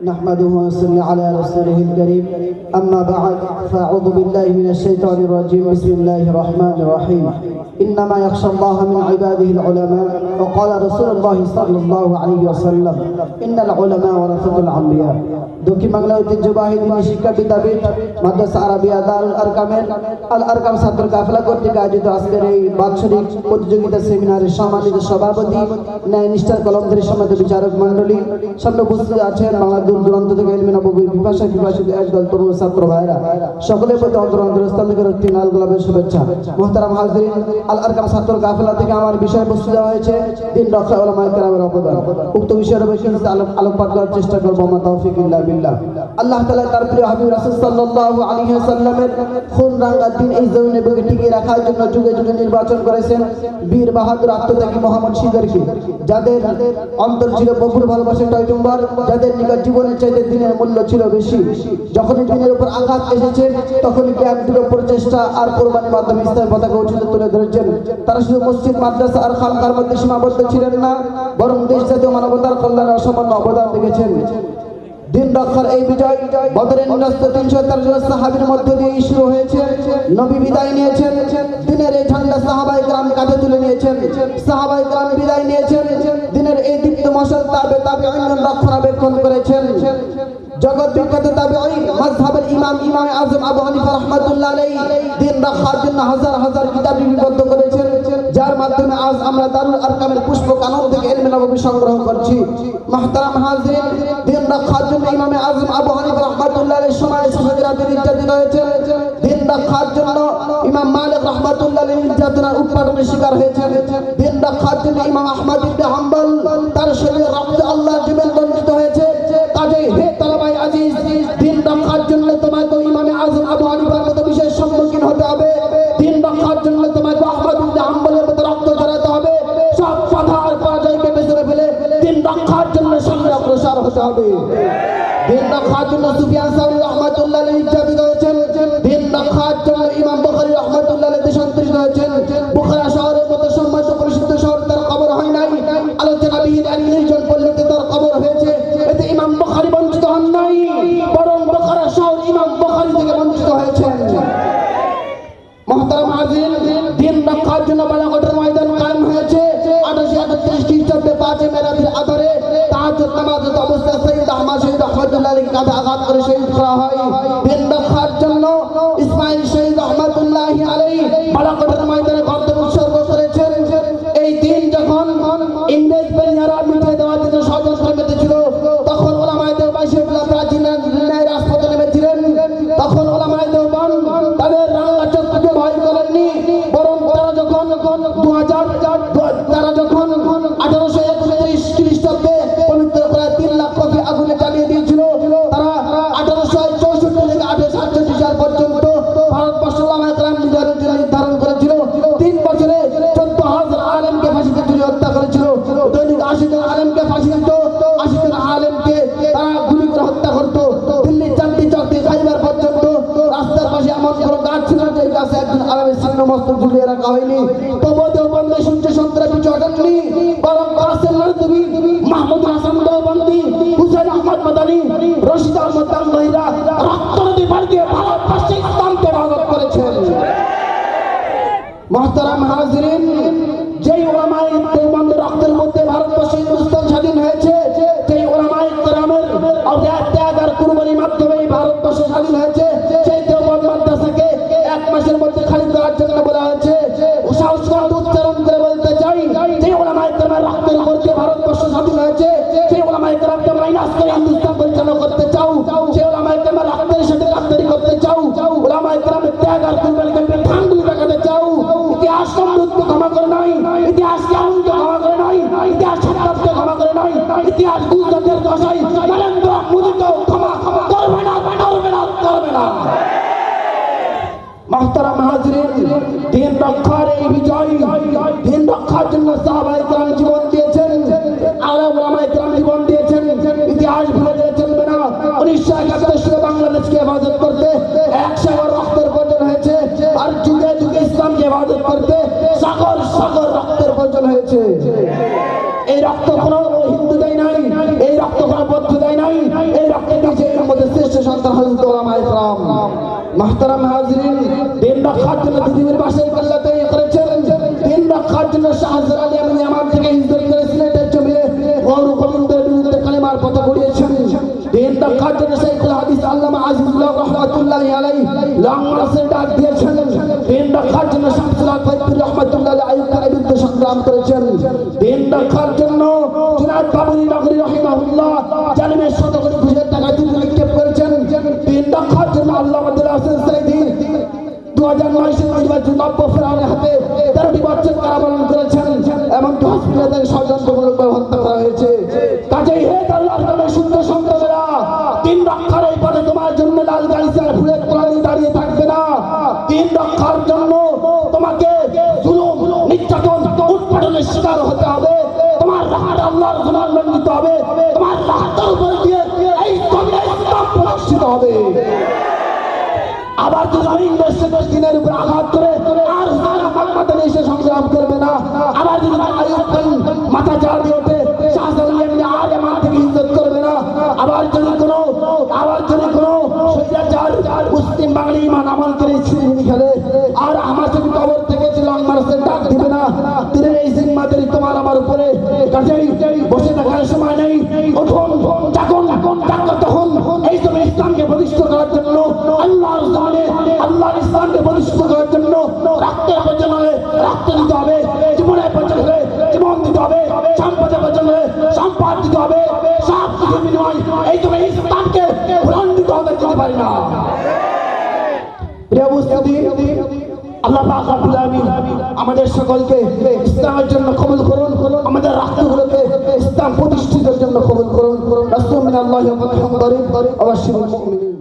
نحمده ونصلي على رسوله الكريم أما بعد فأعوذ بالله من الشيطان الرجيم بسم الله الرحمن الرحيم إنما يخشى الله من عباده العلماء وقال رسول الله صلى الله عليه وسلم إن العلماء ورثة الأنبياء দক্ষিণ বাংলা ঐতিহ্যবাহী দিনী শিক্ষা বিদ্যাপীঠ মাদ্রাসা আরাবিয়া দারুল আরকামের আল আরকাম ছাত্র কাফেলা কর্তৃক আয়োজিত আজকের এই বাৎসরিক প্রতিযোগিতা সেমিনারের সম্মানিত সভাপতি ন্যায় নিষ্ঠার কলমধারী সম্মানিত বিচারক মণ্ডলী সামনে উপস্থিত আছেন বাংলা দূর দূরান্ত থেকে ইলমে নববীর পিপাসায় পিপাসিত একদল তরুণ ছাত্র ভাইরা সকলের প্রতি অন্তরস্থল থেকে রক্তি লাল গোলাপের শুভেচ্ছা। মুহতারাম হাজরিন, আল আরকাম ছাত্র কাফেলা থেকে আমার বিষয়বস্তু দেওয়া হয়েছে দিন রক্ষা উলামায়ে কেরামের অবদান। উক্ত বিষয়ের বেশি আলোকপাত করার চেষ্টা করবো। মা তৌফিক ইল্লা বিল্লাহ। আল্লাহ তাআলা তার প্রিয় হাবিব রাসূল সাল্লাল্লাহু আলাইহি ওয়াসাল্লামের খুন রাঙা দিন এই জমিনে বুকে টিকিয়ে রাখার জন্য যুগে যুগে নির্বাচন করেছেন বীর বাহাদুর আত্মত্যাগী মোহাম্মদ সিদ্দিকী, যাদের অন্তর ছিল প্রভুর ভালোবাসার টয়টুম্বর, যাদের নিকট জীবনের চাইতে দিনের মূল্য ছিল বেশি। যখনই দিনের উপর আঘাত এসেছে তখনই জ্ঞান দৃঢ় প্রচেষ্টা আর কোরবানির মাধ্যমে ইসলামের পতাকা উঁচুতে তুলে ধরেছেন। তারা শুধু মসজিদ মাদ্রাসা আর খানকার মধ্যে সীমাবদ্ধ ছিলেন না, বরং দেশ জাতীয় মানবতার কল্যাণে অসামান্য অবদান রেখেছেন। দিন রক্ষার এই বিজয় বদরের নিরস্ত ৩১৩ জন সাহাবীর মধ্য দিয়ে শুরু হয়েছে। নবী বিদায় নিয়েছেন, দিনের এই ঝান্ডা সাহাবায়ে কেরাম কাঁধে তুলে নিয়েছেন, সাহাবায়ে কেরাম বিদায় নিয়েছেন, দিনের এই দীপ্ত মশাল তাবেঈন রক্ষণাবেক্ষণ করেছেন। জগৎ বিখ্যাত তাবেঈ মাযহাবের ইমাম আযম আবু হানিফা রাহমাতুল্লাহ আলাইহি দিন রক্ষার জন্য হাজার হাজার কিতাব লিপিবদ্ধ করেছেন, যার মাধ্যমে আজ আমরা দারুল আরকামের পুষ্প কানন থেকে ইলমে নববী সংগ্রহ করছি। মুহতারাম হাজিরিন, দিন রক্ষার জন্য ইমাম আযম আবু হানিফা রাহমাতুল্লাহ আলাইহি সময় সাহাবীরা নির্যাতিত হয়েছে। দিন রক্ষার জন্য ইমাম মালিক রাহমাতুল্লাহ আলাইহি নির্যাতনের উৎপাদনের শিকার হয়েছেন। দিন রক্ষার জন্য ইমাম আহমদ ইবনে হাম্বল তার শরীরে রক্তে আল্লাহর জীবন বঞ্চিত হয়েছে। কাজেই হে তালাবাই আজিজ, দিন রক্ষার জন্য তোমাকে ইমাম আযম আবু হানিফার মতো বিশেষ সম্মুখীন হতে হবে। দিন রক্ষার জন্য তোমাকে আহমদ ইবনে হাম্বলের মতো রক্ত ঝরাতে হবে। সব বাধা আর পরাজয়কে পেছনে ফেলে দিন রক্ষার জন্য সামনে অগ্রসর হতে হবে। দিন রক্ষার জন্য সুফিয়ান সাউরি রাহমাতুল্লাহ আলাইহি নির্যাতিত হয়েছেন। দিন রক্ষার জন্য ইমাম বুখারী রাহমাতুল্লাহ আলাইহি দেশান্তরিত হয়েছেন। বুখারা শহরের মতো সম্মানিত প্রসিদ্ধ শহর তার কবর হয় নাই, আলোচনাবিহীন এক নির্জন পল্লীতে তার কবর হয়েছে। এতে ইমাম বুখারী বঞ্চিত হন নাই, বরং বুখারা শহর ইমাম বুখারী থেকে বঞ্চিত হয়েছেন। মুহতারাম হাজিরিন, দিন রক্ষার জন্য বালাকোটের ময়দান কায়েম হয়েছে। 1838 খ্রিস্টাব্দে 5 মেরাজের আধারে তাহাজ্জুদ নামাজের অবস্থায় সৈয়দ আহমদ শহীদ রাহমাতুল্লাহ আলাইহি কাঁধে আঘাত করে শহীদ করা হয়। দিন রক্ষার জন্য ইসমাইল শহীদ রাহমাতুল্লাহ আলাইহি বালাকোটের ময়দানে গর্দে উৎসর্গ করেছেন। এই দিন যখন ইংরেজ বাহিনীরা মিটিয়ে দেওয়ার জন্য ষড়যন্ত্র মেতেছিল, তখন ওলামায়ে দেওবন্দ শেখরা প্রাচীন ন্যায় রাজপথে নেমেছিলেন। তখন ওলামায়ে দেওবন্দ তাদের রাঙা চক্ষুকে ভয় করেননি, বরং তারা যখন 1831 খ্রিস্টাব্দে পবিত্র প্রায় 3 লাখ কফি আগুনে জ্বালিয়ে দিয়েছিল। তারা 1864 থেকে 1867 সাল পর্যন্ত ভারতবর্ষ ওলামায়ে কেরাম নির্ধারণ করেছিল। 3 বছরে 14,000 আলেমকে ফাঁসিতে ঝুলিয়ে হত্যা করেছিল। দৈনিক 80 জন আলেমকে ফাঁসি দিত, 80 জন আলেমকে তারা গুলি করে হত্যা করত। দিল্লির চাঁদনি চক থেকে খাইবার পর্যন্ত রাস্তার পাশে এমন কোনো গাছ ছিল না যে গাছে একজন আলেমের ছিন্ন মস্তক ঝুলিয়ে রাখা হয়নি। তবুও দেওবন্দে সূর্য সন্ত্রাস পিছু হটেননি, বরং কাসেম নদভী, মাহমুদ হাসান দেওবন্দি, হুসাইন আহমদ মাদানী, রশিদ আহমদ গাঙ্গুহিরা রক্ত নদী পাড়ি দিয়ে ভারতবর্ষে ইসলামকে ভাগত করেছেন। মুহতারাম হাজিরিন, যেই ওলামায়ে দেওবন্দের রক্তের মধ্যে ভারতবর্ষ হিন্দুস্তান স্বাধীন হয়েছে, যেই ওলামায়ে কেরামের ত্যাগ আর কুরবানির মাধ্যমে ভারতবর্ষ স্বাধীন হয়েছে, সেই দেওবন্দ মাদ্রাসাকে 1 মাসের মধ্যে খালি করার জন্য বলা হয়েছে। উচ্চারণ করে বলতে চাই, যে ওলামায়ে কেরামের রক্তের উপর দিয়ে ভারতবর্ষ স্বাধীন হয়েছে, সেই ওলামায়ে কেরামকে মাইনাস করে হিন্দুস্তান পরিচালনা করতে চাও, সেই ওলামায়ে কেরামের রক্তের সাথে গাদ্দারি করতে চাও, ওলামায়ে কেরামের ত্যাগ আর কুরবানিকে ঠাঙ্গুলি দেখাতে চাও। ইতিহাস সমৃদ্ধ ক্ষমা করে নাই, ইতিহাস কেমনকে ক্ষমা করে নাই, ইতিহাস সত্যাকে ক্ষমা করে নাই, ইতিহাস গুজরাটের দশাই নরেন্দ্র মোদীকেও ক্ষমা করবে না, করবে না, করবে না। মুহতারাম হাজিরিন, দিন রক্ষার এই বিজয়, দিন রক্ষার জন্য সাহাবায়ে কেরাম জীবন দিয়েছেন, আলেম ওলামায়ে কেরাম জীবন দিয়েছেন। ইতিহাস ভুলে গেলে চলবে না। 1971 সালে বাংলাদেশকে হেফাজত করতে 100 রক্তের প্রয়োজন হয়েছে, আর যুগে যুগে ইসলামকে হেফাজত করতে সাগর সাগর রক্তের প্রয়োজন হয়েছে। এই রক্ত কোনো হিন্দু দেয় নাই, এই রক্ত কোনো বৌদ্ধ দেয় নাই, এই পর্যন্ত ওলামায়ে কেরাম। মুহতারাম হাজিরিন, দিন রক্ষার জন্য পৃথিবীর বাসের কল্লা তৈরি করেছেন, দিন রক্ষার জন্য শাহজালাল আলী আমিন ইয়ামান থেকে হিজরত করে সিলেটের জমিনে গৌর গোবিন্দের বিরুদ্ধে কালেমার পতাকা উড়িয়েছেন। দিন রক্ষার জন্য শাইখুল হাদিস আল্লামা আজিজুল্লাহ রাহমাতুল্লাহি আলাইহি লং মার্চের ডাক দিয়েছেন। দিন রক্ষার জন্য শামসুল হক ফরিদপুর রাহমাতুল্লাহি আলাইহি আইয়ুবের বিরুদ্ধে সংগ্রাম করেছেন। দিন রক্ষার জন্য জুনায়েদ বাবরি নগরী রাহিমাহুল্লাহ জালিমের শতকোটি ঘুষের টাকা তিনি নিক্ষেপ করেছেন। দিন রক্ষার জন্য আল্লামা আব্দুল হাসান সাইদি 2009 সালে নির্বাচন নব্য ফেরাউনের হাতে 13টি বছর কারাবরণ করেছেন। এমনকি হসপিটালে ষড়যন্ত্রমূলকভাবে হত্যা করা হয়েছে। কাজেই হে আল্লাহর নামে শুদ্ধ সন্তানেরা, দিন রক্ষার এই পথে তোমার জন্য লাল গালিচা আর ফুলের তোড়া দাঁড়িয়ে থাকবে না। দিন রক্ষার জন্য তোমাকে জুলুম, নির্যাতন, উৎপাদনের শিকার হতে হবে। তোমার রাহাত আল্লাহর গুণান্বিত নিতে হবে। তোমার রাহাতের উপর দিয়ে এই জমিনে ইসলাম প্রতিষ্ঠিত হবে। আবার যদি ইংরেজ দিনের উপর আঘাত করে আর মাথা নিয়ে এসে সংগ্রাম করবে না। আবার যদি আইয়ুব খান মাথা চাড়া দিয়ে ওঠে, শাহজালাল এমনি আর ইয়ামান থেকে হিজরত করবে না। আবার যদি কোনো সৈরাচার মুসলিম বাঙালি ইমান আমল করে ছিনিয়ে খেলে আর আমার যদি কবর থেকে লং মার্চের ডাক দিবে না, তিনি এই জিম্মাদারি তোমার আমার উপরে। কাজেই বসে থাকার সময় নেই, উঠুন, জাগুন, তখন এই জন্য ইসলামকে প্রতিষ্ঠা করার জন্য আল্লাহর জমিনে আল্লাহর ইসলামকে প্রতিষ্ঠা করার জন্য রক্তের প্রয়োজন হলে রক্ত দিতে হবে, জীবনের প্রয়োজন হলে জীবন দিতে হবে, সম্পদের প্রয়োজন হলে সম্পদ দিতে হবে। সব কিছু বিনিময় এই জন্য ইসলামকে ভুলান্বিত হতে দিতে পারি না। প্রিয় উপস্থিতি, আল্লাহ পাক রব্বুল আলামিন আমাদের সকলকে ইসলামের জন্য কবুল করুন, আমাদের রাষ্ট্রগুলোকে ইসলাম প্রতিষ্ঠিতের জন্য কবুল করুন। রাসূলুল্লাহ সাল্লাল্লাহু আলাইহি ওয়া সাল্লাম অবশ্যই মুমিন।